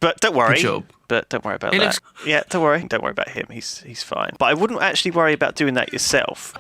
But don't worry. Good job. But don't worry about It that. looks- Yeah, don't worry. Don't worry about him. He's fine. But I wouldn't actually worry about doing that yourself.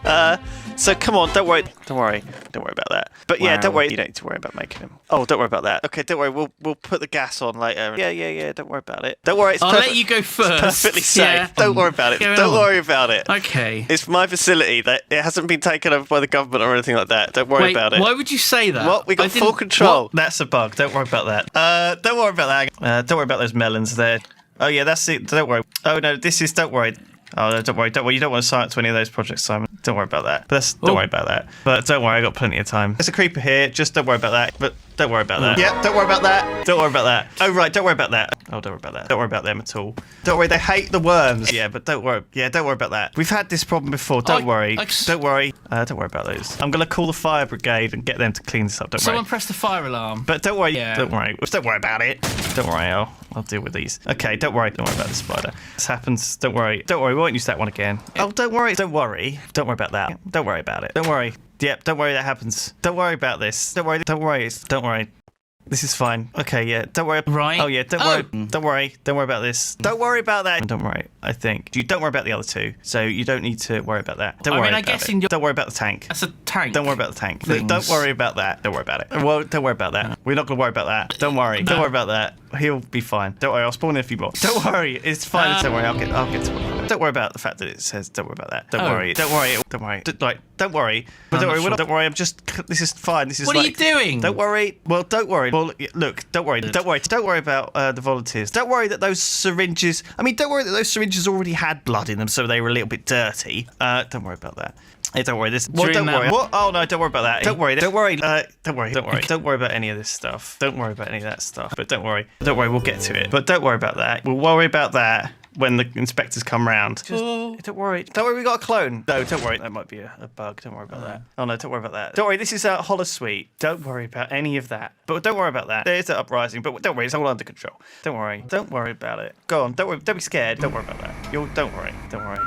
So come on, don't worry. Don't worry. Don't worry about that. But yeah, don't worry. You don't need to worry about making him. Oh, don't worry about that. Okay, don't worry. We'll put the gas on later. Yeah. Don't worry about it. Don't worry. I'll let you go first. It's perfectly safe. Yeah. Don't worry about it. Don't worry about it. Okay. It's my facility. That it hasn't been taken over by the government or anything like that. Don't worry about it. Why would you say that? What? We got full control. What? That's a bug. Don't worry about that. Don't worry about that. Don't worry about those melons there. Oh yeah, that's it. Don't worry. Oh no, this is. Don't worry. Oh no, don't worry. Don't worry. You don't want to sign up to any of those projects, Simon. Don't worry about that. Don't worry about that. But don't worry, I got plenty of time. There's a creeper here. Just don't worry about that. But don't worry about that. Yeah, don't worry about that. Don't worry about that. Oh right, don't worry about that. Oh, don't worry about that. Don't worry about them at all. Don't worry, they hate the worms. Yeah, but don't worry. Yeah, don't worry about that. We've had this problem before. Don't worry. Don't worry. Don't worry about those. I'm gonna call the fire brigade and get them to clean this up. Don't worry. Someone press the fire alarm. But don't worry. Yeah. Don't worry. Don't worry about it. Don't worry. I'll deal with these. Okay, don't worry. Don't worry about the spider. This happens. Don't worry. Don't worry. We won't use that one again. Oh, don't worry. Don't worry. Don't worry about that. Don't worry about it. Don't worry. Yep. Don't worry. That happens. Don't worry about this. Don't worry. Don't worry. Don't worry. This is fine. Okay, yeah. Don't worry. Right. Oh, yeah. Don't worry. Don't worry. Don't worry about this. Don't worry about that. Don't worry. I think. You don't worry about the other two, so you don't need to worry about that. Don't worry about it. Don't worry about the tank. That's a tank. Don't worry about the tank. Things. Don't worry about that. Don't worry about it. Well, don't worry about that. We're not going to worry about that. Don't worry. Don't worry about that. He'll be fine. Don't worry. I'll spawn in a few more. Don't worry. It's fine. Don't worry. I'll get to it. Don't worry about the fact that it says don't worry about that. Don't worry. Don't worry. Don't worry. Don't worry. But don't worry. Don't worry. I'm just. This is fine. This is. What are you doing? Don't worry. Well, don't worry. Well, look. Don't worry. Don't worry. Don't worry about the volunteers. Don't worry that those syringes. I mean, don't worry that those syringes already had blood in them, so they were a little bit dirty. Don't worry about that. Hey, don't worry. Don't worry. What? Oh no, don't worry about that. Don't worry. Don't worry. Don't worry. Don't worry. Don't worry about any of this stuff. Don't worry about any of that stuff. But don't worry. Don't worry. We'll get to it. But don't worry about that. We'll worry about that when the inspectors come round. Don't worry. Don't worry. We got a clone. No, don't worry. That might be a bug. Don't worry about that. Oh no, don't worry about that. Don't worry. This is a holosuite. Don't worry about any of that. But don't worry about that. There's an uprising. But don't worry. It's all under control. Don't worry. Don't worry about it. Go on. Don't worry. Don't be scared. Don't worry about that. Don't worry. Don't worry.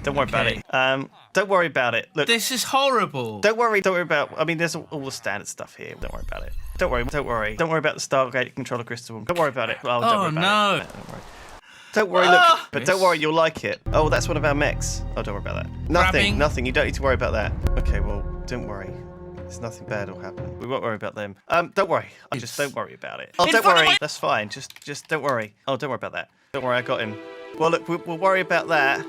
Don't worry about it. Don't worry about it. Look. This is horrible. Don't worry. Don't worry about. I mean, there's all the standard stuff here. Don't worry about it. Don't worry. Don't worry. Don't worry about the Stargate controller crystal. Don't worry about it. Oh, don't worry about it. Don't worry. Don't worry. Look. But don't worry. You'll like it. Oh, that's one of our mechs. Oh, don't worry about that. Nothing. Nothing. You don't need to worry about that. Okay. Well, don't worry. There's nothing bad will happen. We won't worry about them. Don't worry. Just don't worry about it. Oh, don't worry. That's fine. Just don't worry. Oh, don't worry about that. Don't worry. I got him. Well, look. We'll worry about that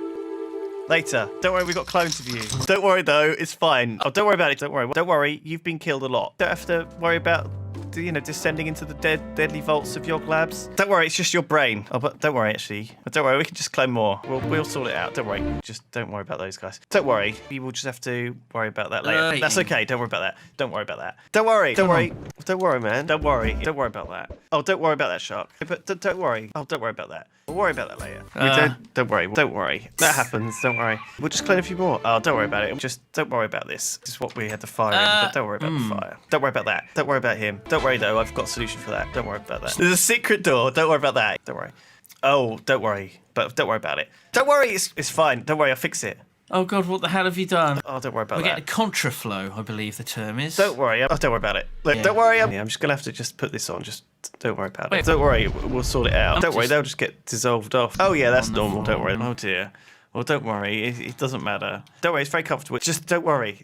later. Don't worry, we got clones of you. Don't worry though, it's fine. Oh, don't worry about it. Don't worry. Don't worry, you've been killed a lot. Don't have to worry about, descending into the deadly vaults of Yog Labs. Don't worry, it's just your brain. Oh, but don't worry, actually. But don't worry, we can just clone more. We'll sort it out. Don't worry. Just don't worry about those guys. Don't worry. You will just have to worry about that later. That's okay. Don't worry about that. Don't worry about that. Don't worry. Don't worry. Don't worry, man. Don't worry. Don't worry about that. Oh, don't worry about that shark. But don't worry. Oh, don't worry about that. We'll worry about that later. Don't worry. Don't worry. That happens. Don't worry. We'll just clone a few more. Oh, don't worry about it. Just don't worry about this. This is what we had to fire in, but don't worry about the fire. Don't worry about that. Don't worry about him. Don't worry though. I've got a solution for that. Don't worry about that. There's a secret door. Don't worry about that. Don't worry. Oh, don't worry. But don't worry about it. Don't worry. It's fine. Don't worry. I'll fix it. Oh God, what the hell have you done? Oh, don't worry about We're that. getting contraflow, I believe the term is. Don't worry. Oh, don't worry about it. Look, don't worry. I'm just gonna have to just put this on. Just don't worry about it. Don't worry. We'll sort it out. Don't worry. They'll just get dissolved off. Oh yeah, that's normal. Don't worry. Oh dear. Well, don't worry. It doesn't matter. Don't worry. It's very comfortable. Just don't worry.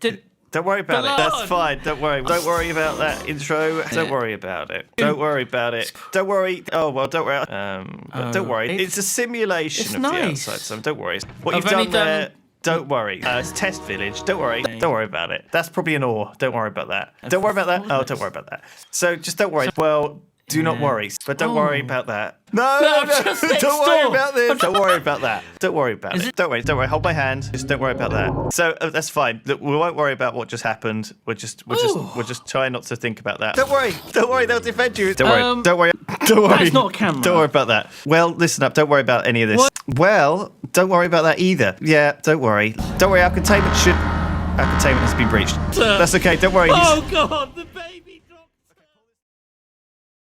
Don't worry about it. That's fine. Don't worry. Don't worry about that intro. Don't worry about it. Don't worry about it. Don't worry. Oh well, don't worry. But don't worry. It's a simulation of the outside, so don't worry. What you've done there. Don't worry. It's Test Village. Don't worry. Don't worry about it. That's probably an ore. Don't worry about that. Don't worry about that. Oh, don't worry about that. So just don't worry. Well, do not worry. But don't worry about that. No. Don't worry about this. Don't worry about that. Don't worry about it. Don't worry. Don't worry. Hold my hand. Just don't worry about that. So that's fine. Look, we won't worry about what just happened. We're just trying not to think about that. Don't worry. Don't worry. They'll defend you. Don't worry. Don't worry. Don't worry. That's not a camera. Don't worry about that. Well, listen up. Don't worry about any of this. What? Well, don't worry about that either. Yeah, don't worry. Don't worry. Our containment has been breached. That's okay. Don't worry. Oh God, the baby.